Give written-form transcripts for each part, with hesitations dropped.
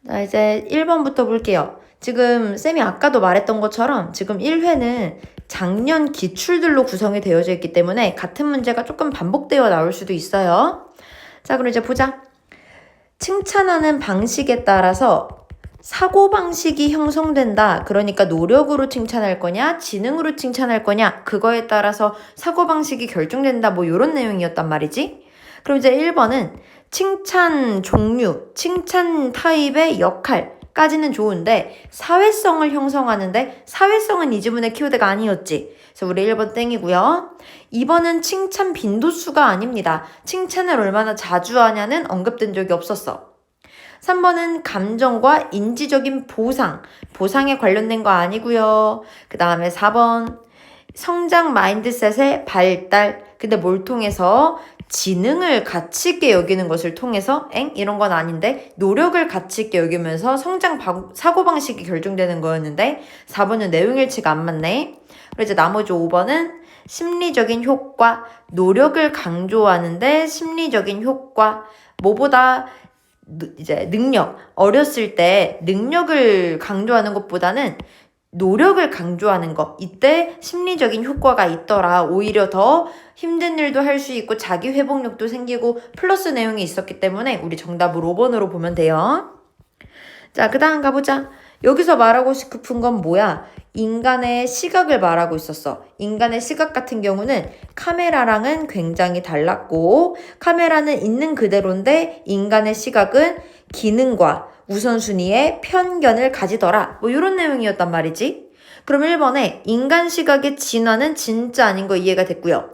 자, 이제 1번부터 볼게요. 지금 쌤이 아까도 말했던 것처럼 지금 1회는 작년 기출들로 구성이 되어져 있기 때문에 같은 문제가 조금 반복되어 나올 수도 있어요. 자, 그럼 이제 보자. 칭찬하는 방식에 따라서 사고방식이 형성된다. 그러니까 노력으로 칭찬할 거냐, 지능으로 칭찬할 거냐, 그거에 따라서 사고방식이 결정된다. 뭐 이런 내용이었단 말이지. 그럼 이제 1번은 칭찬 종류, 칭찬 타입의 역할까지는 좋은데 사회성을 형성하는데 사회성은 이 지문의 키워드가 아니었지. 그래서 우리 1번 땡이고요. 2번은 칭찬 빈도수가 아닙니다. 칭찬을 얼마나 자주 하냐는 언급된 적이 없었어. 3번은 감정과 인지적인 보상에 관련된 거 아니고요. 그 다음에 4번 성장 마인드셋의 발달. 근데 뭘 통해서? 지능을 가치 있게 여기는 것을 통해서 이런 건 아닌데 노력을 가치 있게 여기면서 사고방식이 결정되는 거였는데 4번은 내용 일치가 안 맞네. 그리고 이제 나머지 5번은 심리적인 효과, 노력을 강조하는데 심리적인 효과, 뭐보다 이제 능력, 어렸을 때 능력을 강조하는 것보다는 노력을 강조하는 거, 이때 심리적인 효과가 있더라. 오히려 더 힘든 일도 할 수 있고 자기 회복력도 생기고 플러스 내용이 있었기 때문에 우리 정답을 5번으로 보면 돼요. 자, 그 다음 가보자. 여기서 말하고 싶은 건 뭐야? 인간의 시각을 말하고 있었어. 인간의 시각 같은 경우는 카메라랑은 굉장히 달랐고 카메라는 있는 그대로인데 인간의 시각은 기능과 우선순위의 편견을 가지더라. 뭐 이런 내용이었단 말이지. 그럼 1번에 인간 시각의 진화는 진짜 아닌 거 이해가 됐고요.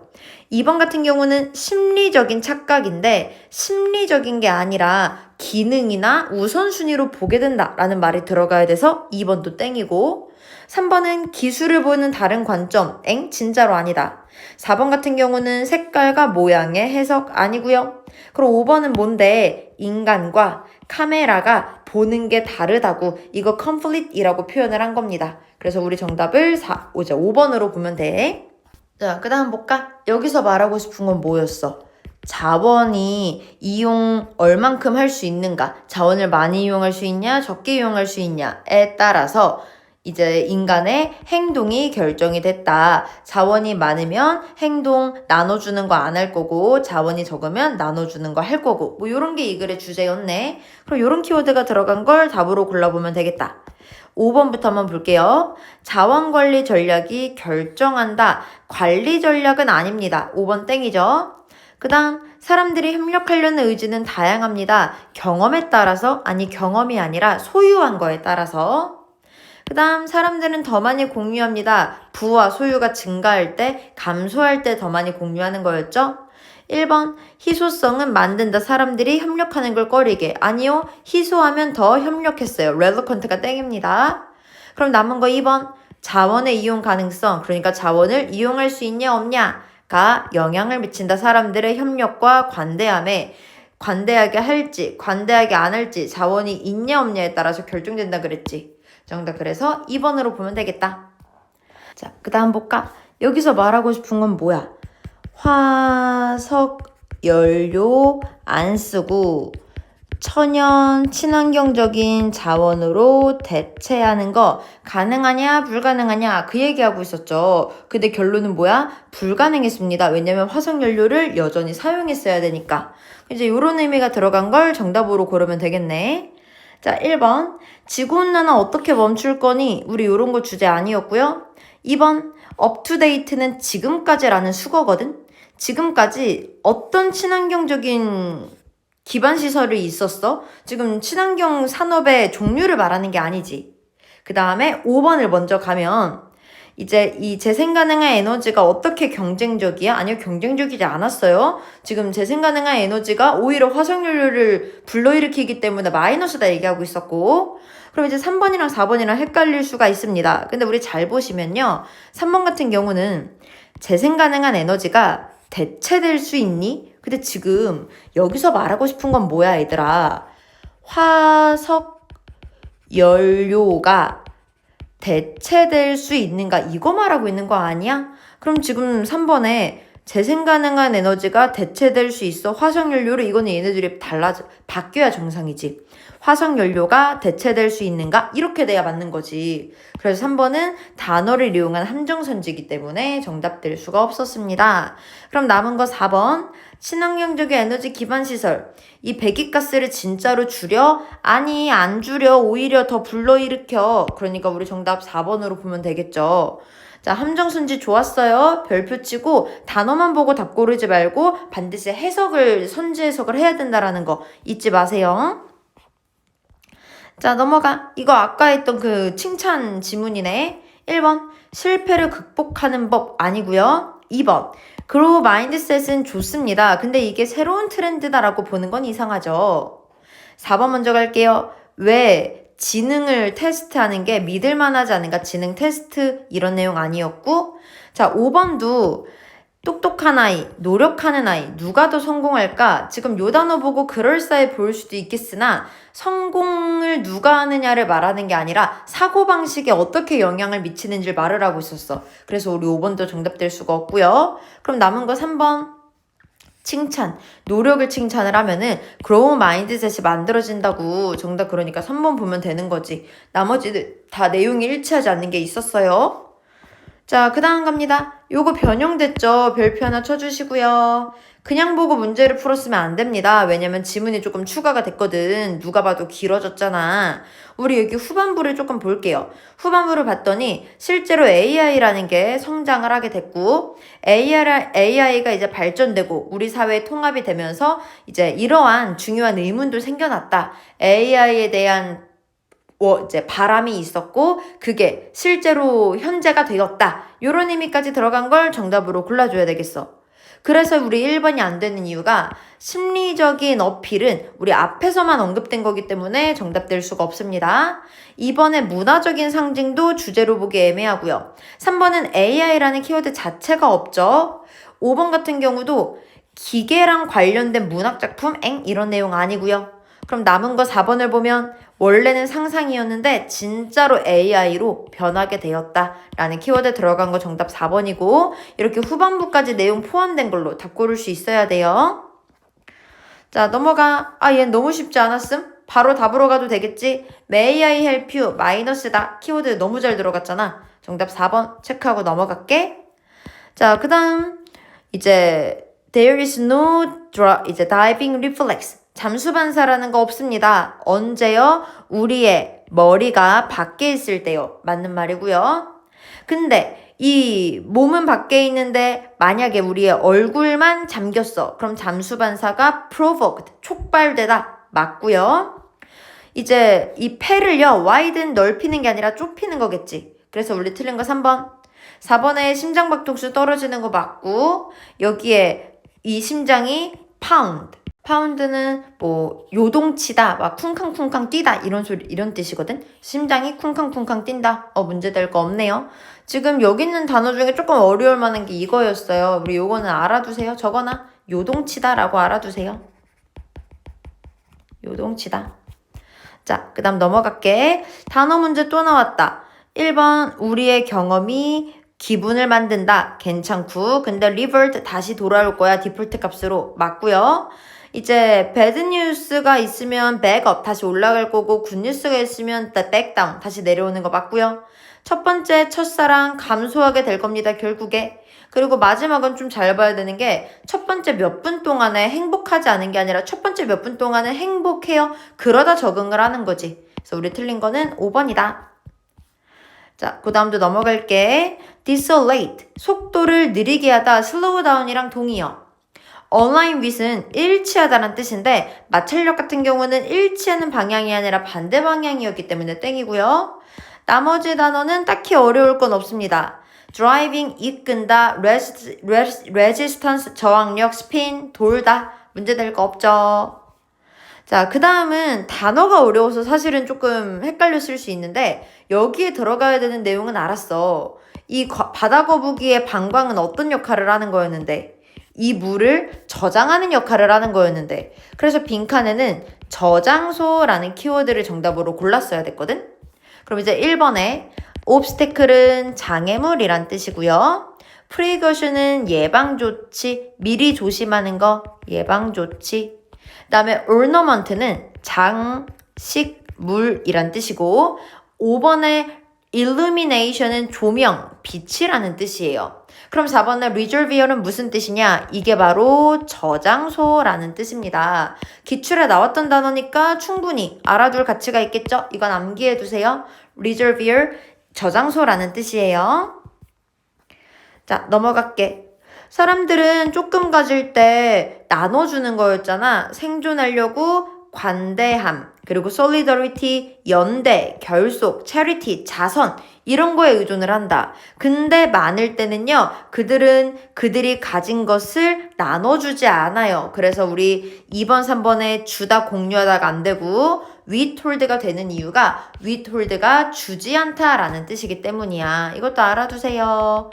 2번 같은 경우는 심리적인 착각인데 심리적인 게 아니라 기능이나 우선순위로 보게 된다라는 말이 들어가야 돼서 2번도 땡이고 3번은 기술을 보는 다른 관점, 진짜로 아니다. 4번 같은 경우는 색깔과 모양의 해석 아니고요. 그럼 5번은 뭔데? 인간과 카메라가 보는 게 다르다고 이거 conflict이라고 표현을 한 겁니다. 그래서 우리 정답을 5번으로 보면 돼. 자, 그 다음 볼까? 여기서 말하고 싶은 건 뭐였어? 자원이 이용 얼만큼 할 수 있는가? 자원을 많이 이용할 수 있냐? 적게 이용할 수 있냐에 따라서 이제 인간의 행동이 결정이 됐다. 자원이 많으면 행동 나눠주는 거 안 할 거고 자원이 적으면 나눠주는 거 할 거고 뭐 요런 게 이 글의 주제였네. 그럼 요런 키워드가 들어간 걸 답으로 골라보면 되겠다. 5번부터 한번 볼게요. 자원관리 전략이 결정한다. 관리 전략은 아닙니다. 5번 땡이죠. 그 다음 사람들이 협력하려는 의지는 다양합니다. 경험에 따라서 아니 경험이 아니라 소유한 거에 따라서. 그 다음 사람들은 더 많이 공유합니다. 부와 소유가 증가할 때 감소할 때 더 많이 공유하는 거였죠. 1번 희소성은 만든다. 사람들이 협력하는 걸 꺼리게. 아니요. 희소하면 더 협력했어요. relevant가 땡입니다. 그럼 남은 거 2번 자원의 이용 가능성. 그러니까 자원을 이용할 수 있냐 없냐가 영향을 미친다. 사람들의 협력과 관대함에 관대하게 할지 관대하게 안 할지 자원이 있냐 없냐에 따라서 결정된다 그랬지. 정답 그래서 2번으로 보면 되겠다. 자, 그 다음 볼까? 여기서 말하고 싶은 건 뭐야? 화석 연료 안 쓰고 천연 친환경적인 자원으로 대체하는 거 가능하냐 불가능하냐 그 얘기하고 있었죠. 근데 결론은 뭐야? 불가능했습니다. 왜냐면 화석 연료를 여전히 사용했어야 되니까. 이제 이런 의미가 들어간 걸 정답으로 고르면 되겠네. 자, 1번 지구온난화 어떻게 멈출 거니? 우리 이런 거 주제 아니었고요. 2번 업투데이트는 지금까지라는 수거거든. 지금까지 어떤 친환경적인 기반 시설이 있었어? 지금 친환경 산업의 종류를 말하는 게 아니지. 그 다음에 5번을 먼저 가면 이제 이 재생 가능한 에너지가 어떻게 경쟁적이야? 아니요, 경쟁적이지 않았어요. 지금 재생 가능한 에너지가 오히려 화석연료를 불러일으키기 때문에 마이너스다 얘기하고 있었고, 그럼 이제 3번이랑 4번이랑 헷갈릴 수가 있습니다. 근데 우리 잘 보시면요. 3번 같은 경우는 재생 가능한 에너지가 대체될 수 있니? 근데 지금 여기서 말하고 싶은 건 뭐야, 얘들아? 화석 연료가 대체될 수 있는가? 이거 말하고 있는 거 아니야? 그럼 지금 3번에 재생 가능한 에너지가 대체될 수 있어. 화석연료로 이거는 얘네들이 바뀌어야 정상이지. 화석연료가 대체될 수 있는가? 이렇게 돼야 맞는 거지. 그래서 3번은 단어를 이용한 함정선지이기 때문에 정답될 수가 없었습니다. 그럼 남은 거 4번. 친환경적인 에너지 기반 시설. 이 배기가스를 진짜로 줄여? 아니, 안 줄여. 오히려 더 불러일으켜. 그러니까 우리 정답 4번으로 보면 되겠죠. 자, 함정순지 좋았어요. 별표 치고 단어만 보고 답 고르지 말고 반드시 선지 해석을 해야 된다라는 거 잊지 마세요. 자, 넘어가. 이거 아까 했던 그 칭찬 지문이네. 1번. 실패를 극복하는 법 아니고요. 2번. 그로우 마인드셋은 좋습니다. 근데 이게 새로운 트렌드다라고 보는 건 이상하죠. 4번 먼저 갈게요. 왜 지능을 테스트하는 게 믿을만하지 않은가? 지능 테스트 이런 내용 아니었고, 자, 5번도 똑똑한 아이, 노력하는 아이, 누가 더 성공할까? 지금 요 단어 보고 그럴싸해 보일 수도 있겠으나 성공을 누가 하느냐를 말하는 게 아니라 사고방식에 어떻게 영향을 미치는지를 말을 하고 있었어. 그래서 우리 5번도 정답될 수가 없고요. 그럼 남은 거 3번. 칭찬, 노력을 칭찬을 하면은 그로우 마인드셋이 만들어진다고. 정답 그러니까 3번 보면 되는 거지. 나머지 다 내용이 일치하지 않는 게 있었어요. 자, 그 다음 갑니다. 요거 변형됐죠? 별표 하나 쳐주시고요. 그냥 보고 문제를 풀었으면 안 됩니다. 왜냐면 지문이 조금 추가가 됐거든. 누가 봐도 길어졌잖아. 우리 여기 후반부를 조금 볼게요. 후반부를 봤더니 실제로 AI라는 게 성장을 하게 됐고 AI가 이제 발전되고 우리 사회에 통합이 되면서 이제 이러한 중요한 의문도 생겨났다. AI에 대한 이제 바람이 있었고 그게 실제로 현재가 되었다. 이런 의미까지 들어간 걸 정답으로 골라줘야 되겠어. 그래서 우리 1번이 안 되는 이유가 심리적인 어필은 우리 앞에서만 언급된 거기 때문에 정답될 수가 없습니다. 2번의 문화적인 상징도 주제로 보기 애매하고요. 3번은 AI라는 키워드 자체가 없죠. 5번 같은 경우도 기계랑 관련된 문학작품 이런 내용 아니고요. 그럼 남은 거 4번을 보면 원래는 상상이었는데 진짜로 AI로 변하게 되었다라는 키워드 들어간 거 정답 4번이고 이렇게 후반부까지 내용 포함된 걸로 답 고를 수 있어야 돼요. 자, 넘어가. 얘는 너무 쉽지 않았음? 바로 답으로 가도 되겠지? May I help you? 마이너스다. 키워드 너무 잘 들어갔잖아. 정답 4번 체크하고 넘어갈게. 자, 그 다음 이제 There is no 이제 diving reflex. 잠수 반사라는 거 없습니다. 언제요? 우리의 머리가 밖에 있을 때요. 맞는 말이고요. 근데 이 몸은 밖에 있는데 만약에 우리의 얼굴만 잠겼어. 그럼 잠수 반사가 provoked, 촉발되다. 맞고요. 이제 이 폐를요. widen, 넓히는 게 아니라 좁히는 거겠지. 그래서 우리 틀린 거 3번. 4번에 심장박동수 떨어지는 거 맞고 여기에 이 심장이 pound. 파운드는 뭐 요동치다, 막 쿵쾅쿵쾅 뛰다 이런 뜻이거든. 심장이 쿵쾅쿵쾅 뛴다. 문제될 거 없네요. 지금 여기 있는 단어 중에 조금 어려울 만한 게 이거였어요. 우리 요거는 알아두세요. 저거나 요동치다라고 알아두세요. 요동치다. 자, 그 다음 넘어갈게. 단어 문제 또 나왔다. 1번 우리의 경험이 기분을 만든다. 괜찮고 근데 revert 다시 돌아올 거야. 디폴트 값으로. 맞고요. 이제 배드 뉴스가 있으면 백업 다시 올라갈 거고 굿 뉴스가 있으면 백다운 다시 내려오는 거 맞고요. 첫 번째 첫사랑 감소하게 될 겁니다. 결국에. 그리고 마지막은 좀 잘 봐야 되는 게 첫 번째 몇 분 동안에 행복하지 않은 게 아니라 첫 번째 몇 분 동안은 행복해요. 그러다 적응을 하는 거지. 그래서 우리 틀린 거는 5번이다. 자, 그 다음도 넘어갈게. decelerate 속도를 느리게 하다. slow down이랑 동의어. align with은 일치하다란 뜻인데 마찰력 같은 경우는 일치하는 방향이 아니라 반대 방향이었기 때문에 땡이고요. 나머지 단어는 딱히 어려울 건 없습니다. driving 이끈다, resistance 저항력, spin 돌다 문제될 거 없죠. 자, 그 다음은 단어가 어려워서 사실은 조금 헷갈렸을 수 있는데 여기에 들어가야 되는 내용은 알았어. 이 바다 거북이의 방광은 어떤 역할을 하는 거였는데 이 물을 저장하는 역할을 하는 거였는데 그래서 빈칸에는 저장소라는 키워드를 정답으로 골랐어야 됐거든. 그럼 이제 1번에 obstacle은 장애물이란 뜻이고요. precaution은 예방조치, 미리 조심하는 거, 예방조치. 그 다음에 ornament는 장식물이란 뜻이고 5번에 illumination은 조명, 빛이라는 뜻이에요. 그럼 4번에 reservoir는 무슨 뜻이냐? 이게 바로 저장소라는 뜻입니다. 기출에 나왔던 단어니까 충분히 알아둘 가치가 있겠죠? 이건 암기해 두세요. reservoir, 저장소라는 뜻이에요. 자, 넘어갈게. 사람들은 조금 가질 때 나눠주는 거였잖아. 생존하려고 관대함, 그리고 solidarity, 연대, 결속, charity, 자선 이런 거에 의존을 한다. 근데 많을 때는요. 그들이 가진 것을 나눠주지 않아요. 그래서 우리 2번, 3번에 주다, 공유하다가 안 되고 withhold가 되는 이유가 withhold가 주지 않다라는 뜻이기 때문이야. 이것도 알아두세요.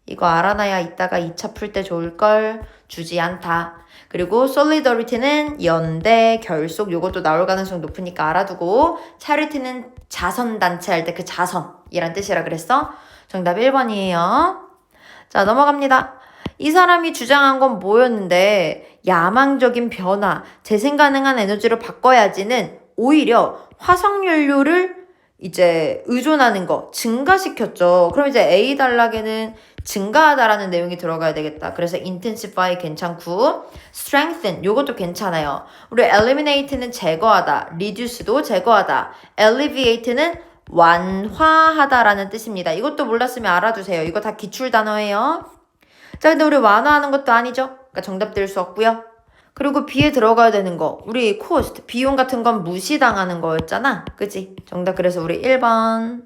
이거 알아놔야 이따가 2차 풀 때 좋을걸. 주지 않다. 그리고 solidarity는 연대, 결속 요것도 나올 가능성 높으니까 알아두고 charity는 자선단체 할 때 그 자선이란 뜻이라 그랬어. 정답 1번이에요. 자, 넘어갑니다. 이 사람이 주장한 건 뭐였는데 야망적인 변화, 재생 가능한 에너지로 바꿔야지는 오히려 화석연료를 이제 의존하는 거 증가시켰죠. 그럼 이제 A 단락에는 증가하다라는 내용이 들어가야 되겠다. 그래서 intensify 괜찮고 strengthen 요것도 괜찮아요. 우리 eliminate는 제거하다, reduce도 제거하다, alleviate는 완화하다라는 뜻입니다. 이것도 몰랐으면 알아두세요. 이거 다 기출 단어예요. 자, 근데 우리 완화하는 것도 아니죠. 그러니까 정답 될 수 없고요. 그리고 B에 들어가야 되는 거. 우리 cost, 비용 같은 건 무시당하는 거였잖아. 그치? 정답 그래서 우리 1번.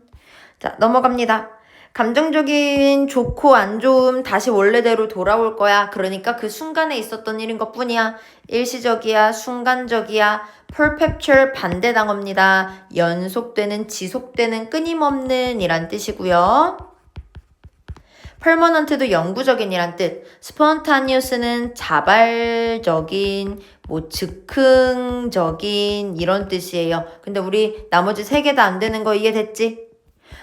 자, 넘어갑니다. 감정적인 좋고 안 좋음 다시 원래대로 돌아올 거야. 그러니까 그 순간에 있었던 일인 것 뿐이야. 일시적이야, 순간적이야. perpetual 반대 단어입니다. 연속되는, 지속되는, 끊임없는 이란 뜻이고요. permanent도 영구적인 이란 뜻. spontaneous는 자발적인, 즉흥적인 이런 뜻이에요. 근데 우리 나머지 3개 다 안 되는 거 이해됐지?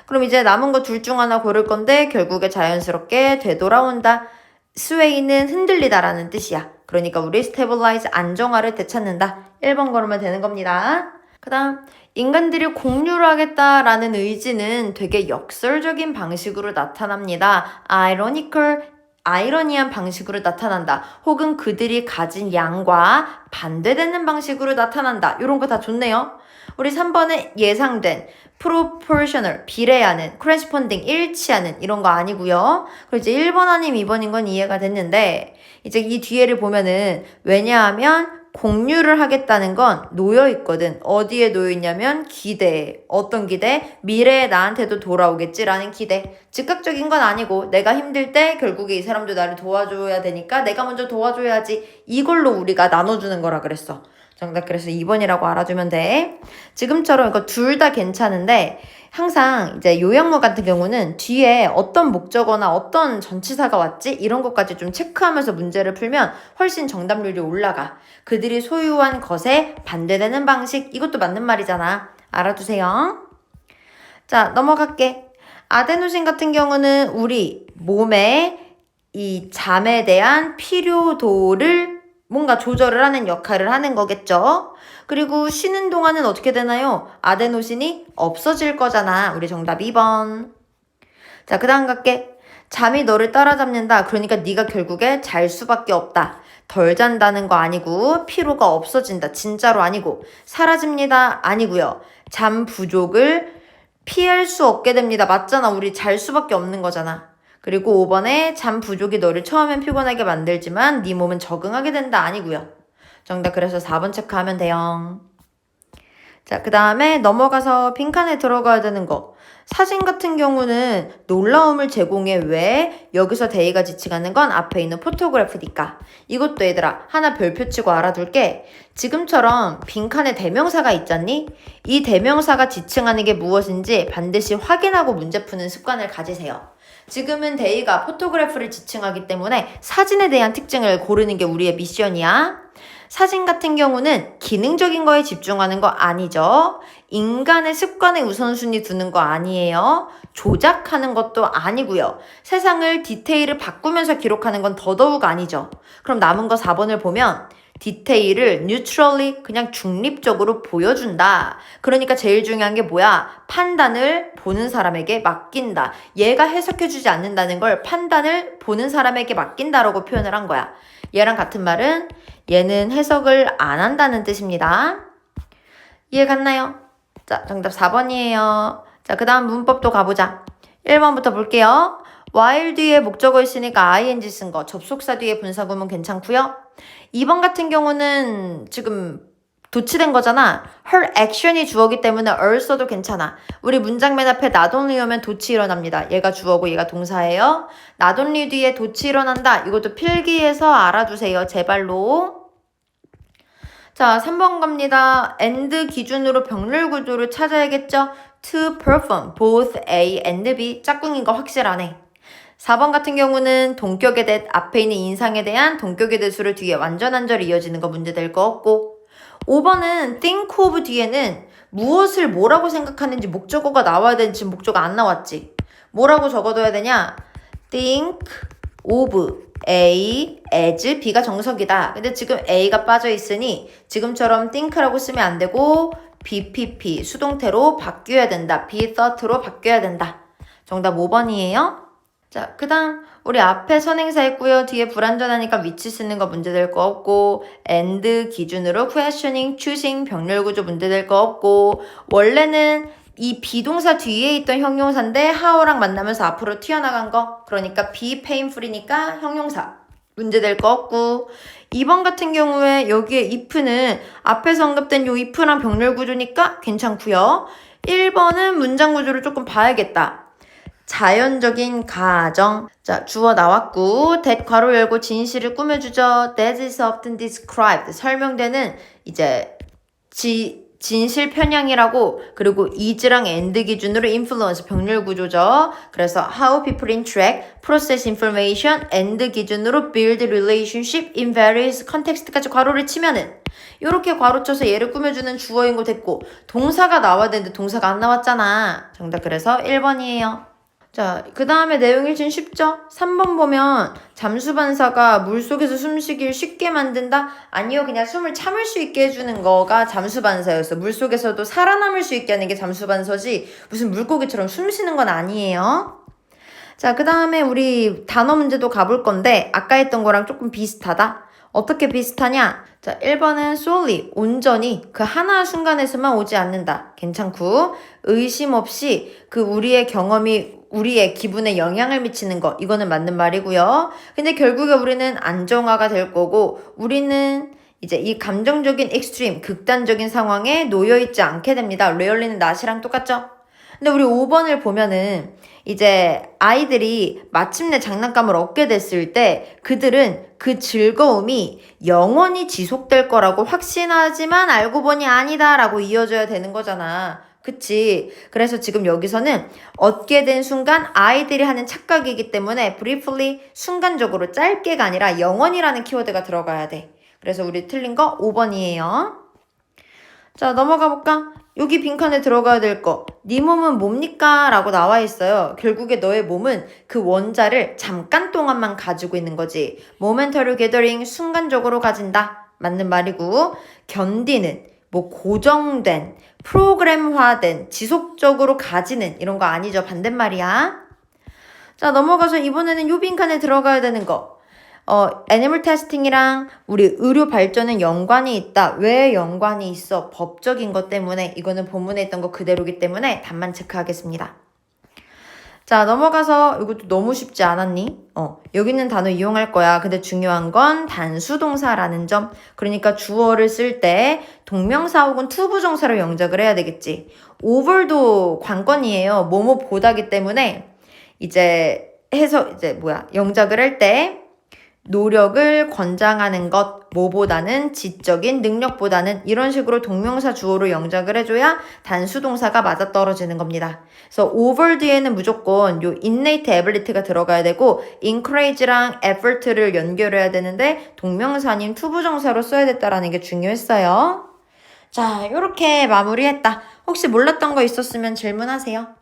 그럼 이제 남은 거 둘 중 하나 고를 건데 결국에 자연스럽게 되돌아온다. sway는 흔들리다라는 뜻이야. 그러니까 우리 stabilize 안정화를 되찾는다. 1번 걸으면 되는 겁니다. 그 다음 인간들이 공유를 하겠다라는 의지는 되게 역설적인 방식으로 나타납니다. ironical, 아이러니한 방식으로 나타난다. 혹은 그들이 가진 양과 반대되는 방식으로 나타난다. 이런 거 다 좋네요. 우리 3번은 예상된, proportional, 비례하는, corresponding, 일치하는 이런 거 아니고요. 그리고 이제 1번 아님 2번인 건 이해가 됐는데 이제 이 뒤에를 보면은 왜냐하면 공유를 하겠다는 건 놓여 있거든. 어디에 놓여 있냐면 기대에. 어떤 기대? 미래에 나한테도 돌아오겠지라는 기대. 즉각적인 건 아니고 내가 힘들 때 결국에 이 사람도 나를 도와줘야 되니까 내가 먼저 도와줘야지. 이걸로 우리가 나눠주는 거라 그랬어. 정답 그래서 2번이라고 알아주면 돼. 지금처럼 이거 둘 다 괜찮은데 항상 이제 요약문 같은 경우는 뒤에 어떤 목적어나 어떤 전치사가 왔지? 이런 것까지 좀 체크하면서 문제를 풀면 훨씬 정답률이 올라가. 그들이 소유한 것에 반대되는 방식, 이것도 맞는 말이잖아. 알아두세요. 자, 넘어갈게. 아데노신 같은 경우는 우리 몸의 이 잠에 대한 필요도를 뭔가 조절을 하는 역할을 하는 거겠죠. 그리고 쉬는 동안은 어떻게 되나요? 아데노신이 없어질 거잖아. 우리 정답 2번. 자, 그 다음 갈게. 잠이 너를 따라잡는다. 그러니까 네가 결국에 잘 수밖에 없다. 덜 잔다는 거 아니고 피로가 없어진다. 진짜로 아니고 사라집니다. 아니고요. 잠 부족을 피할 수 없게 됩니다. 맞잖아. 우리 잘 수밖에 없는 거잖아. 그리고 5번에 잠 부족이 너를 처음엔 피곤하게 만들지만 네 몸은 적응하게 된다. 아니고요. 정답 그래서 4번 체크하면 돼요. 자, 그 다음에 넘어가서 빈칸에 들어가야 되는 거. 사진 같은 경우는 놀라움을 제공해. 왜? 여기서 데이가 지칭하는 건 앞에 있는 포토그래프니까. 이것도 얘들아 하나 별표 치고 알아둘게. 지금처럼 빈칸에 대명사가 있잖니? 이 대명사가 지칭하는 게 무엇인지 반드시 확인하고 문제 푸는 습관을 가지세요. 지금은 데이가 포토그래프를 지칭하기 때문에 사진에 대한 특징을 고르는 게 우리의 미션이야. 사진 같은 경우는 기능적인 거에 집중하는 거 아니죠. 인간의 습관에 우선순위 두는 거 아니에요. 조작하는 것도 아니고요. 세상을 디테일을 바꾸면서 기록하는 건 더더욱 아니죠. 그럼 남은 거 4번을 보면 디테일을 neutrally 그냥 중립적으로 보여준다. 그러니까 제일 중요한 게 뭐야? 판단을 보는 사람에게 맡긴다. 얘가 해석해주지 않는다는 걸 판단을 보는 사람에게 맡긴다라고 표현을 한 거야. 얘랑 같은 말은 얘는 해석을 안 한다는 뜻입니다. 이해 갔나요? 자, 정답 4번이에요. 자, 그 다음 문법도 가보자. 1번부터 볼게요. while 뒤에 목적어 있으니까 ing 쓴 거, 접속사 뒤에 분사구문 괜찮고요. 2번 같은 경우는 지금 도치된 거잖아. her action이 주어기 때문에 er 써도 괜찮아. 우리 문장 맨 앞에 not only 오면 도치 일어납니다. 얘가 주어고 얘가 동사예요. not only 뒤에 도치 일어난다. 이것도 필기해서 알아두세요. 제발로. 자, 3번 갑니다. and 기준으로 병렬 구조를 찾아야겠죠? to perform both A and B. 짝꿍인 거 확실하네. 4번 같은 경우는 동격의 that 앞에 있는 인상에 대한 동격의 that으로 뒤에 완전 한절이 이어지는 거 문제 될 거 없고 5번은 think of 뒤에는 무엇을 뭐라고 생각하는지 목적어가 나와야 되는지 목적어 안 나왔지. 뭐라고 적어둬야 되냐? think of A as B가 정석이다. 근데 지금 A가 빠져 있으니 지금처럼 think라고 쓰면 안 되고 BPP 수동태로 바뀌어야 된다. be thought로 바뀌어야 된다. 정답 5번이에요. 자, 그 다음 우리 앞에 선행사 했고요. 뒤에 불완전하니까 위치 쓰는 거 문제될 거 없고 and 기준으로 questioning, choosing, 병렬구조 문제될 거 없고 원래는 이 비동사 뒤에 있던 형용사인데 how랑 만나면서 앞으로 튀어나간 거 그러니까 be painful이니까 형용사 문제될 거 없고 2번 같은 경우에 여기에 if는 앞에서 언급된 요 if랑 병렬구조니까 괜찮고요. 1번은 문장구조를 조금 봐야겠다. 자연적인 가정. 자, 주어 나왔고 that 괄호 열고 진실을 꾸며주죠. That is often described. 설명되는 이제 진실 편향이라고 그리고 is랑 and 기준으로 influence 병렬 구조죠. 그래서 how people interact, process information, and 기준으로 build relationship in various context까지 괄호를 치면은 이렇게 괄호 쳐서 얘를 꾸며주는 주어인 거 됐고 동사가 나와야 되는데 동사가 안 나왔잖아. 정답 그래서 1번이에요. 자, 그 다음에 내용이 좀 쉽죠? 3번 보면 잠수반사가 물속에서 숨쉬길 쉽게 만든다? 아니요, 그냥 숨을 참을 수 있게 해주는 거가 잠수반사였어. 물속에서도 살아남을 수 있게 하는 게 잠수반사지 무슨 물고기처럼 숨 쉬는 건 아니에요. 자, 그 다음에 우리 단어 문제도 가볼 건데 아까 했던 거랑 조금 비슷하다. 어떻게 비슷하냐? 자, 1번은 solely, 온전히 그 하나 순간에서만 오지 않는다. 괜찮고 의심 없이 그 우리의 경험이 우리의 기분에 영향을 미치는 거 이거는 맞는 말이고요. 근데 결국에 우리는 안정화가 될 거고 우리는 이제 이 감정적인 익스트림, 극단적인 상황에 놓여있지 않게 됩니다. 레얼리는 not이랑 똑같죠? 근데 우리 5번을 보면은 이제 아이들이 마침내 장난감을 얻게 됐을 때 그들은 그 즐거움이 영원히 지속될 거라고 확신하지만 알고 보니 아니다 라고 이어져야 되는 거잖아. 그치? 그래서 지금 여기서는 얻게 된 순간 아이들이 하는 착각이기 때문에 briefly 순간적으로 짧게가 아니라 영원이라는 키워드가 들어가야 돼. 그래서 우리 틀린 거 5번이에요. 자, 넘어가 볼까? 여기 빈칸에 들어가야 될 거. 네 몸은 뭡니까? 라고 나와 있어요. 결국에 너의 몸은 그 원자를 잠깐 동안만 가지고 있는 거지. momentary gathering 순간적으로 가진다. 맞는 말이고 견디는 뭐 고정된 프로그램화된 지속적으로 가지는 이런 거 아니죠. 반대말이야. 자, 넘어가서 이번에는 요 빈칸에 들어가야 되는 거. 애니멀 테스팅이랑 우리 의료 발전은 연관이 있다. 왜 연관이 있어? 법적인 것 때문에. 이거는 본문에 있던 거 그대로기 때문에 답만 체크하겠습니다. 자, 넘어가서 이것도 너무 쉽지 않았니? 여기 있는 단어 이용할 거야. 근데 중요한 건 단수동사라는 점. 그러니까 주어를 쓸 때 동명사 혹은 투부정사로 영작을 해야 되겠지. over도 관건이에요. 뭐뭐 보다기 때문에 이제 영작을 할 때 노력을 권장하는 것, 뭐보다는, 지적인 능력보다는 이런 식으로 동명사 주어로 영작을 해줘야 단수동사가 맞아떨어지는 겁니다. 그래서 over 뒤에는 무조건 요 innate ability가 들어가야 되고 encourage랑 effort를 연결해야 되는데 동명사 아닌 투부정사로 써야 됐다라는 게 중요했어요. 자, 요렇게 마무리했다. 혹시 몰랐던 거 있었으면 질문하세요.